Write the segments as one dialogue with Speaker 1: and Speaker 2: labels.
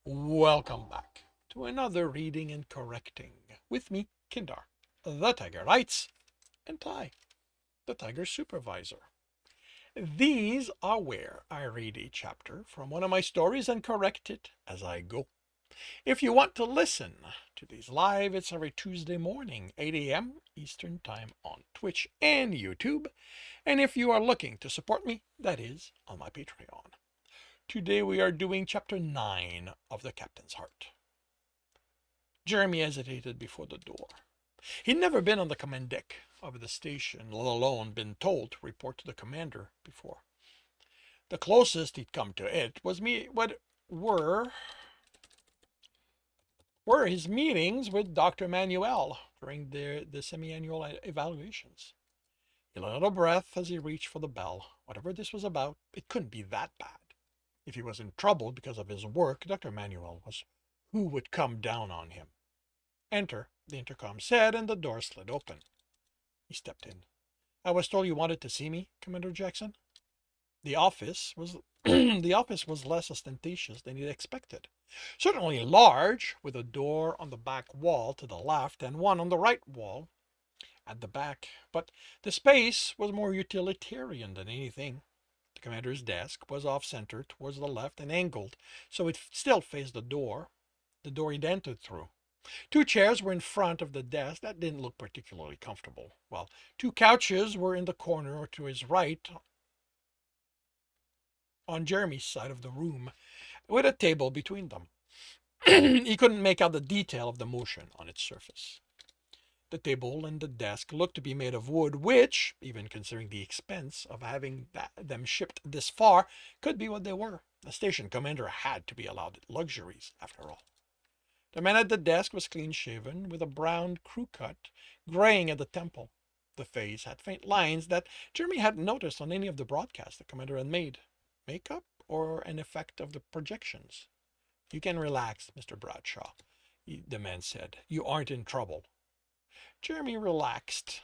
Speaker 1: Welcome back to another reading and correcting with me, Kindar, the Tiger Lights, and Ty, the Tiger Supervisor. These are where I read a chapter from one of my stories and correct it as I go. If you want to listen to these live, it's every Tuesday morning, 8 a.m. Eastern Time on Twitch and YouTube. And if you are looking to support me, that is on my Patreon. Today we are doing chapter 9 of The Captain's Heart. Jeremy hesitated before the door. He'd never been on the command deck of the station, let alone been told to report to the commander before. The closest he'd come to it was were his meetings with Dr. Manuel during the semi-annual evaluations. He let out a breath as he reached for the bell. Whatever this was about, it couldn't be that bad. If he was in trouble because of his work, Dr. Manuel was who would come down on him. Enter, the intercom said, and the door slid open. He stepped in. I was told you wanted to see me, Commander Jackson. The office was the office was less ostentatious than he'd expected. Certainly large, with a door on the back wall to the left and one on the right wall at the back, but the space was more utilitarian than anything. The commander's desk was off-center towards the left and angled, so it still faced the door he'd entered through. Two chairs were in front of the desk that didn't look particularly comfortable, while two couches were in the corner or to his right on Jeremy's side of the room, with a table between them. He couldn't make out the detail of the motion on its surface. The table and the desk looked to be made of wood, which, even considering the expense of having them shipped this far, could be what they were. The station commander had to be allowed luxuries, after all. The man at the desk was clean-shaven, with a brown crew cut, graying at the temple. The face had faint lines that Jeremy hadn't noticed on any of the broadcasts the commander had made. Makeup or an effect of the projections? You can relax, Mr. Bradshaw, the man said. You aren't in trouble. Jeremy relaxed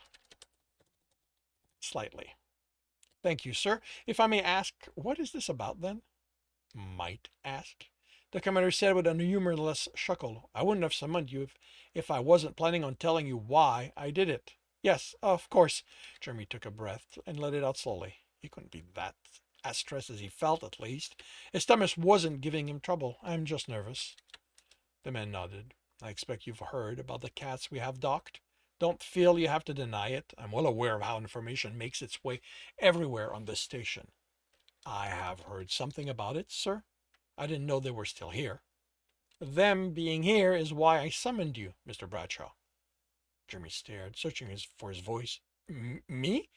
Speaker 1: slightly. Thank you, sir. If I may ask, what is this about then? Might ask. The commander said with a humorless chuckle. I wouldn't have summoned you if I wasn't planning on telling you why I did it. Yes, of course. Jeremy took a breath and let it out slowly. He couldn't be that as stressed as he felt, at least. His stomach wasn't giving him trouble. I'm just nervous. The man nodded. I expect you've heard about the cats we have docked. Don't feel you have to deny it. I'm well aware of how information makes its way everywhere on this station. I have heard something about it, sir. I didn't know they were still here. Them being here is why I summoned you, Mr. Bradshaw. Jeremy stared, searching for his voice. Me?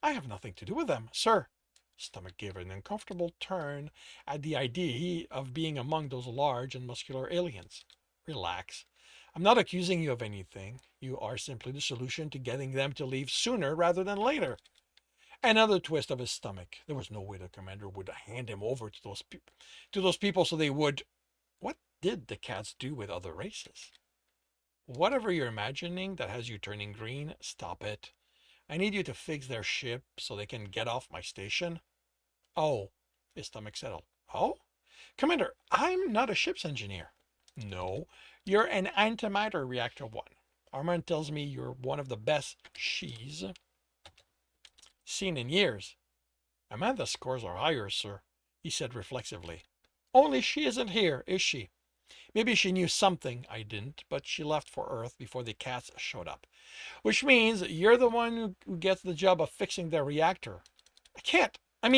Speaker 1: I have nothing to do with them, sir. His stomach gave an uncomfortable turn at the idea of being among those large and muscular aliens. Relax. I'm not accusing you of anything. You are simply the solution to getting them to leave sooner rather than later. Another twist of his stomach. There was no way the commander would hand him over to those people so they would. What did the cats do with other races? Whatever you're imagining that has you turning green, stop it. I need you to fix their ship so they can get off my station. Oh, his stomach settled. Oh? Commander, I'm not a ship's engineer. No, you're an antimatter reactor one. Armand tells me you're one of the best she's seen in years. Amanda's scores are higher, sir, he said reflexively. Only she isn't here, is she? Maybe she knew something I didn't, but she left for Earth before the cats showed up. Which means you're the one who gets the job of fixing their reactor. I can't. I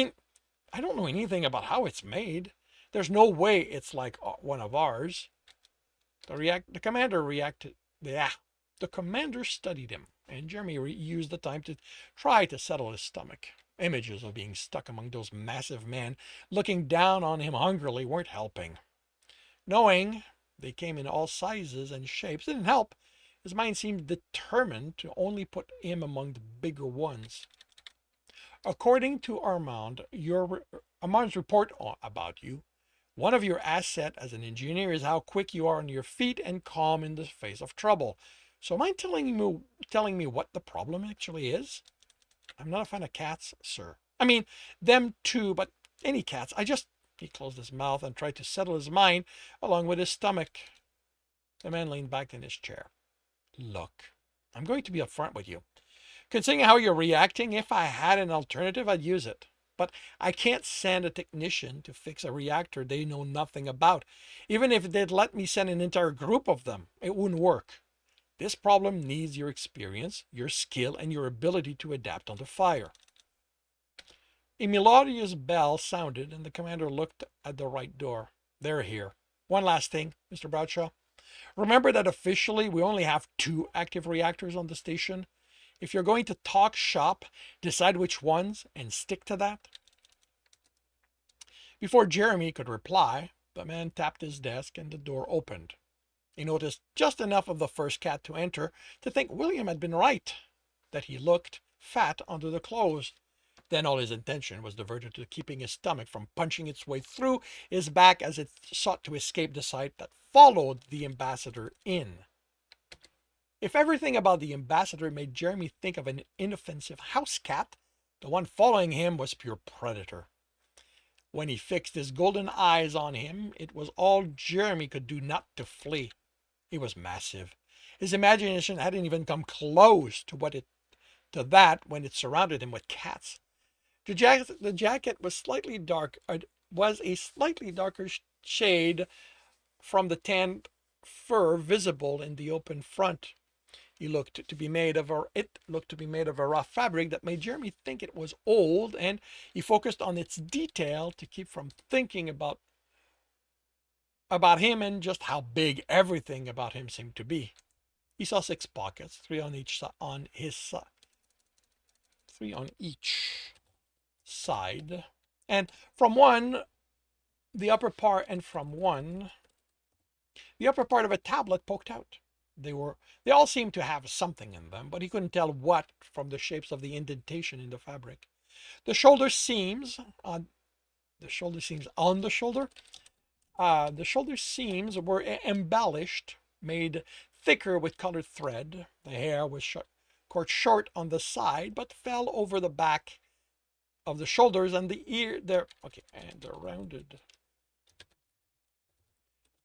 Speaker 1: don't know anything about how it's made. There's no way it's like one of ours. The commander reacted. Yeah, the commander studied him, and Jeremy used the time to try to settle his stomach. Images of being stuck among those massive men looking down on him hungrily weren't helping. Knowing they came in all sizes and shapes didn't help. His mind seemed determined to only put him among the bigger ones. According to Armand's report about you, one of your assets as an engineer is how quick you are on your feet and calm in the face of trouble. So mind telling me what the problem actually is? I'm not a fan of cats, sir. Them too, but any cats. He closed his mouth and tried to settle his mind along with his stomach. The man leaned back in his chair. Look, I'm going to be upfront with you. Considering how you're reacting, if I had an alternative, I'd use it. But I can't send a technician to fix a reactor they know nothing about. Even if they'd let me send an entire group of them, it wouldn't work. This problem needs your experience, your skill, and your ability to adapt under fire. A melodious bell sounded, and the commander looked at the right door. They're here. One last thing, Mr. Bradshaw. Remember that officially we only have 2 active reactors on the station. If you're going to talk shop, decide which ones and stick to that. Before Jeremy could reply, the man tapped his desk and the door opened. He noticed just enough of the first cat to enter to think William had been right, that he looked fat under the clothes. Then all his attention was diverted to keeping his stomach from punching its way through his back as it sought to escape the sight that followed the ambassador in. If everything about the ambassador made Jeremy think of an inoffensive house cat, the one following him was pure predator. When he fixed his golden eyes on him, it was all Jeremy could do not to flee. He was massive. His imagination hadn't even come close to that when it surrounded him with cats. The jacket was slightly dark. Was a slightly darker shade from the tanned fur visible in the open front. It looked to be made of a rough fabric that made Jeremy think it was old, and he focused on its detail to keep from thinking about him and just how big everything about him seemed to be. He saw 6 pockets, 3 on each side, and from one the upper part of a tablet poked out. They all seemed to have something in them, but he couldn't tell what from the shapes of the indentation in the fabric. The shoulder seams were embellished, made thicker with colored thread. The hair was cut short on the side, but fell over the back of the shoulders and the ear. The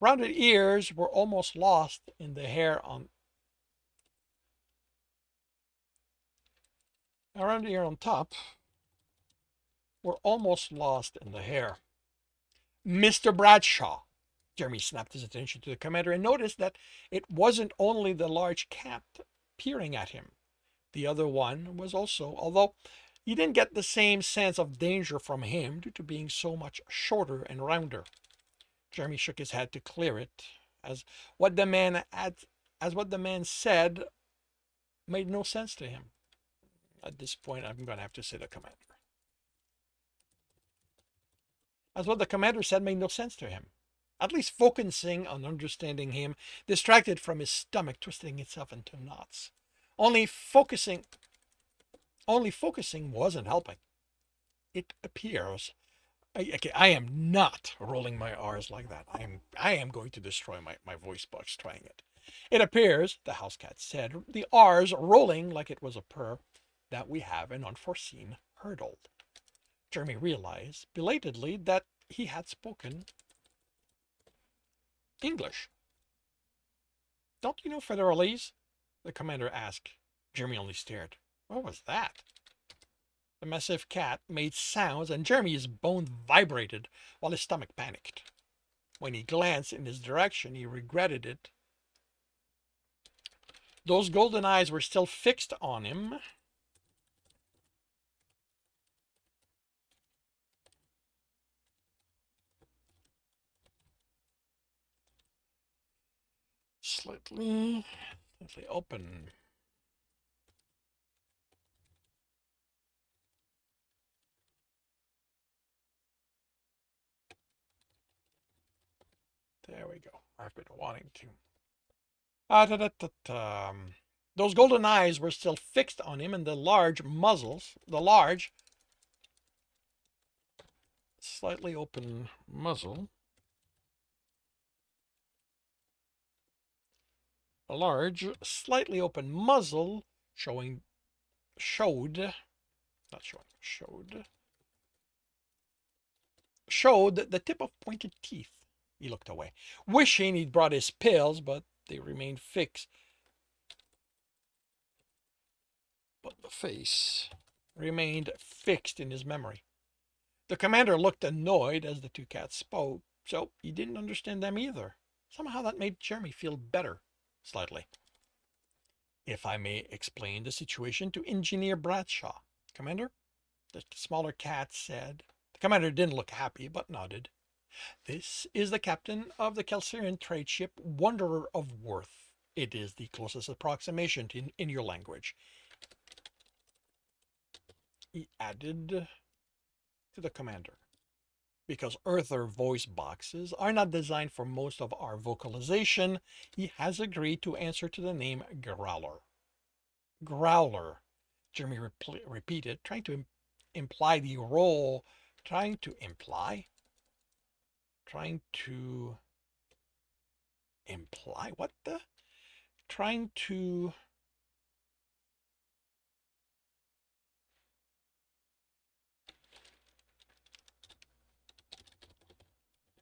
Speaker 1: rounded ears were almost lost in the hair around the ear on top were almost lost in the hair. Mr. Bradshaw. Jeremy snapped his attention to the commander and noticed that it wasn't only the large cat peering at him. The other one was also, although he didn't get the same sense of danger from him due to being so much shorter and rounder. Jeremy shook his head to clear it, as what the man said made no sense to him. At this point, I'm going to have to say the commander. As what the commander said made no sense to him. At least focusing on understanding him distracted from his stomach twisting itself into knots. Only focusing wasn't helping. It appears. I am not rolling my R's like that. I am going to destroy my voice box trying it. It appears, the house cat said, the R's rolling like it was a purr, that we have an unforeseen hurdle. Jeremy realized belatedly that he had spoken English. Don't you know Federalese? The commander asked. Jeremy only stared. What was that? The massive cat made sounds, and Jeremy's bones vibrated while his stomach panicked. When he glanced in his direction, he regretted it. Those golden eyes were still fixed on him. Slightly open. There we go. I've been wanting to. Those golden eyes were still fixed on him, and the large, slightly open muzzle. A large, slightly open muzzle showed showed the tip of pointed teeth. He looked away, wishing he'd brought his pills, but they remained fixed. But the face remained fixed in his memory. The commander looked annoyed as the two cats spoke, so he didn't understand them either. Somehow that made Jeremy feel better, slightly. If I may explain the situation to Engineer Bradshaw. Commander, the smaller cat said. The commander didn't look happy, but nodded. This is the captain of the Kelsirian trade ship Wanderer of Worth. It is the closest approximation in your language. He added to the commander. Because Earther voice boxes are not designed for most of our vocalization, he has agreed to answer to the name Growler. Growler, Jeremy repeated, trying to imply the role, trying to imply, trying to imply, what the? Trying to,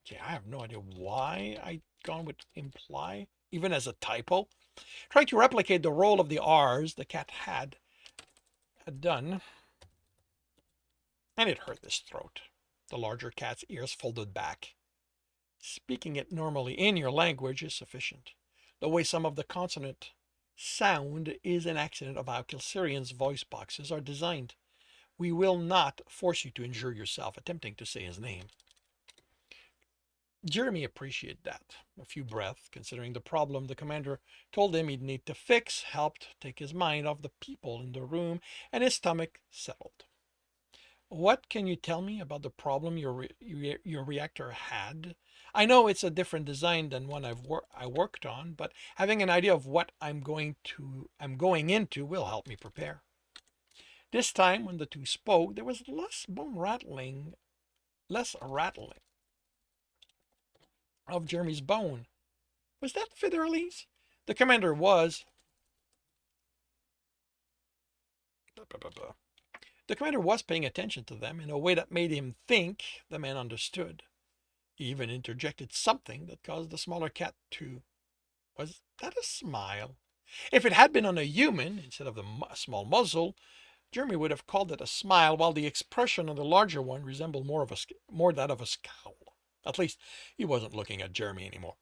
Speaker 1: okay, I have no idea why I gone with imply, even as a typo. Trying to replicate the role of the R's the cat had done, and it hurt his throat. The larger cat's ears folded back. Speaking it normally in your language is sufficient. The way some of the consonant sound is an accident of how Kelsirian's voice boxes are designed. We will not force you to injure yourself attempting to say his name. Jeremy appreciated that. A few breaths, considering the problem the commander told him he'd need to fix, helped take his mind off the people in the room, and his stomach settled. What can you tell me about the problem your reactor had? I know it's a different design than one I worked on, but having an idea of what I'm going into will help me prepare. This time, when the two spoke, there was less rattling of Jeremy's bone. Was that Federles? The commander was. The commander was paying attention to them in a way that made him think the man understood. He even interjected something that caused the smaller cat to. Was that a smile? If it had been on a human instead of the small muzzle, Jeremy would have called it a smile, while the expression on the larger one resembled more that of a scowl. At least he wasn't looking at Jeremy anymore.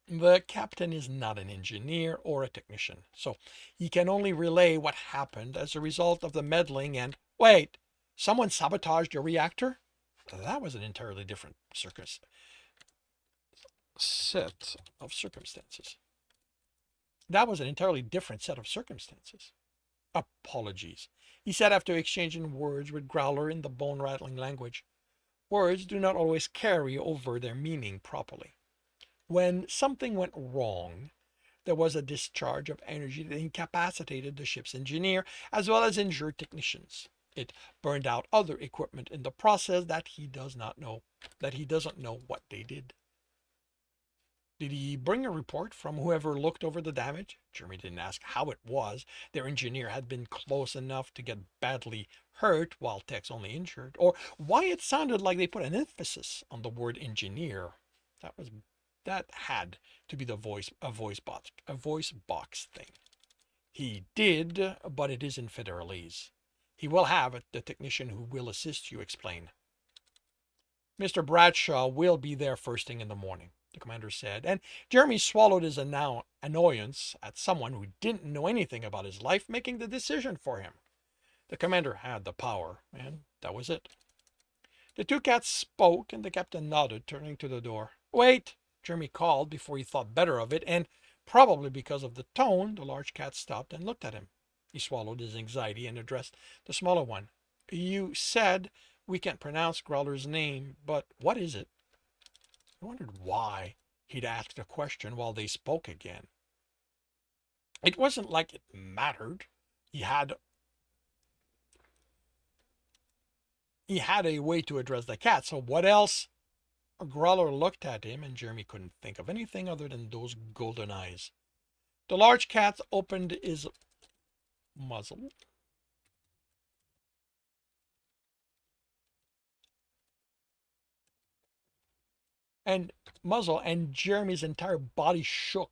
Speaker 1: The captain is not an engineer or a technician, so he can only relay what happened as a result of the meddling and, wait, someone sabotaged your reactor? That was an entirely different set of circumstances. That was an entirely different set of circumstances. Apologies, he said after exchanging words with Growler in the bone-rattling language. Words do not always carry over their meaning properly. When something went wrong, there was a discharge of energy that incapacitated the ship's engineer as well as injured technicians. It burned out other equipment in the process that he doesn't know what they did. Did he bring a report from whoever looked over the damage? Jeremy didn't ask how it was. Their engineer had been close enough to get badly hurt while Tech's only injured, or why it sounded like they put an emphasis on the word engineer. That had to be a voice box thing. He did, but it is in Federalese. He will have it, the technician who will assist you explain. Mr. Bradshaw will be there first thing in the morning, the commander said, and Jeremy swallowed his annoyance at someone who didn't know anything about his life making the decision for him. The commander had the power, and that was it. The two cats spoke, and the captain nodded, turning to the door. Wait, Jeremy called before he thought better of it, and probably because of the tone, the large cat stopped and looked at him. He swallowed his anxiety and addressed the smaller one. You said we can't pronounce Growler's name, but what is it? I wondered why he'd asked a question while they spoke again. It wasn't like it mattered. He had a way to address the cat, so what else? Growler looked at him, and Jeremy couldn't think of anything other than those golden eyes. The large cat opened his muzzle. and muzzle, and Jeremy's entire body shook.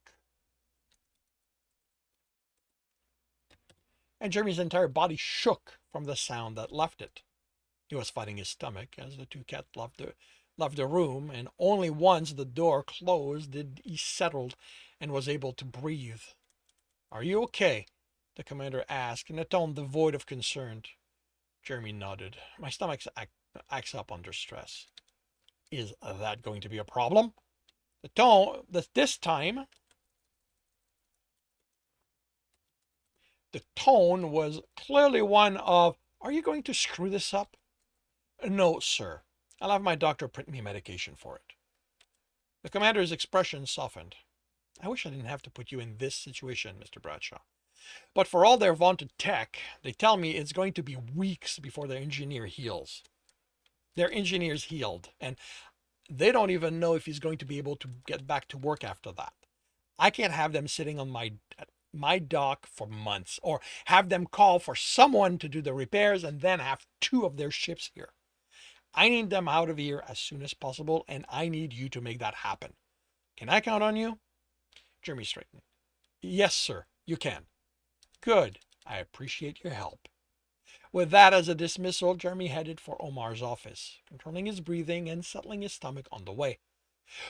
Speaker 1: And Jeremy's entire body shook from the sound that left it. He was fighting his stomach as the two cats left the room, and only once the door closed did he settle and was able to breathe. Are you okay? The commander asked in a tone devoid of concern. Jeremy nodded. My stomach acts up under stress. Is that going to be a problem? This time, the tone was clearly one of, are you going to screw this up? No, sir. I'll have my doctor print me medication for it. The commander's expression softened. I wish I didn't have to put you in this situation, Mr. Bradshaw. But for all their vaunted tech, they tell me it's going to be weeks before their engineer heals. Their engineer's healed, and they don't even know if he's going to be able to get back to work after that. I can't have them sitting on my dock for months, or have them call for someone to do the repairs and then have two of their ships here. I need them out of here as soon as possible, and I need you to make that happen. Can I count on you? Jeremy straightened. Yes, sir, you can. Good. I appreciate your help. With that as a dismissal, Jeremy headed for Omar's office, controlling his breathing and settling his stomach on the way.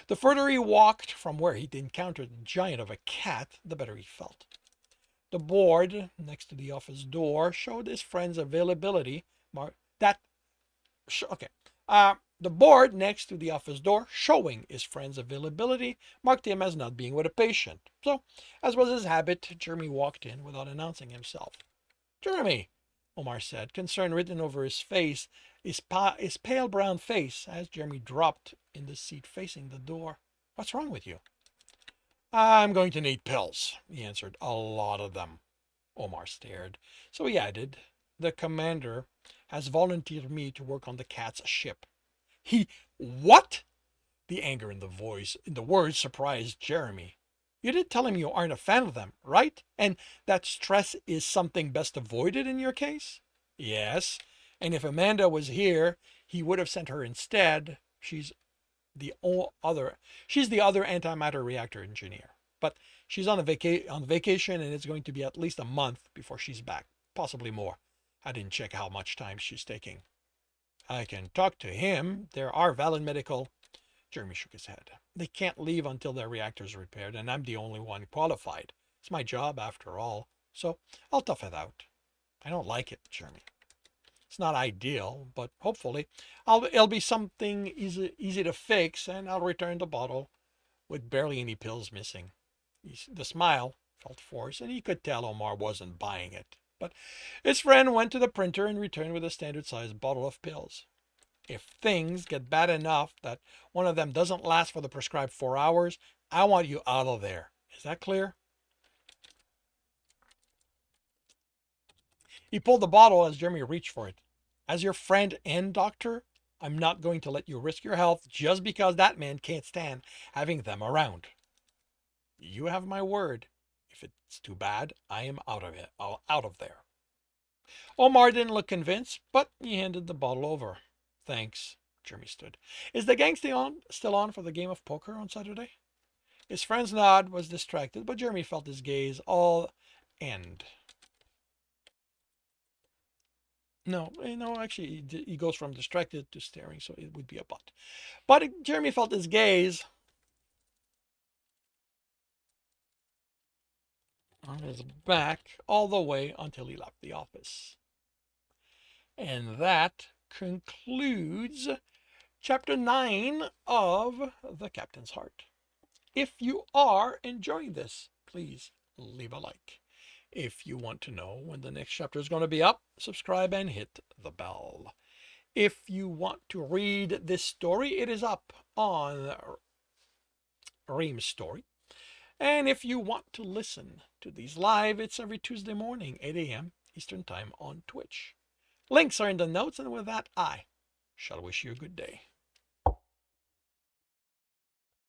Speaker 1: The further he walked from where he'd encountered the giant of a cat, the better he felt. The board next to the office door showed his friend's availability. The board next to the office door showing his friend's availability marked him as not being with a patient. So, as was his habit, Jeremy walked in without announcing himself. Jeremy, Omar said, concern written over his face, his pale brown face, as Jeremy dropped in the seat facing the door. What's wrong with you? I'm going to need pills, he answered. A lot of them. Omar stared. So he added, the commander has volunteered me to work on the cat's ship. He, what? The anger in the words surprised Jeremy. You did tell him you aren't a fan of them, right? And that stress is something best avoided in your case? Yes. And if Amanda was here, he would have sent her instead. She's the other antimatter reactor engineer. But she's on vacation, and it's going to be at least a month before she's back, possibly more. I didn't check how much time she's taking. I can talk to him. There are valid medical. Jeremy shook his head. They can't leave until their reactor's repaired, and I'm the only one qualified. It's my job after all, so I'll tough it out. I don't like it, Jeremy. It's not ideal, but hopefully it'll be something easy to fix, and I'll return the bottle with barely any pills missing. The smile felt forced, and he could tell Omar wasn't buying it. But his friend went to the printer and returned with a standard-sized bottle of pills. If things get bad enough that one of them doesn't last for the prescribed 4 hours, I want you out of there. Is that clear? He pulled the bottle as Jeremy reached for it. As your friend and doctor, I'm not going to let you risk your health just because that man can't stand having them around. You have my word. If it's too bad, I am out of there. Omar didn't look convinced, but he handed the bottle over. Thanks. Jeremy stood. Is the gang still on for the game of poker on Saturday? His friend's nod was distracted, but Jeremy felt his gaze all end. No, actually, he goes from distracted to staring, so it would be a but. But Jeremy felt his gaze on his back all the way until he left the office. And that concludes Chapter 9 of The Captain's Heart. If you are enjoying this, please leave a like. If you want to know when the next chapter is going to be up, subscribe and hit the bell. If you want to read this story, it is up on Ream's Story. And if you want to listen to these live, it's every Tuesday morning, 8 a.m. Eastern Time on Twitch. Links are in the notes, and with that, I shall wish you a good day.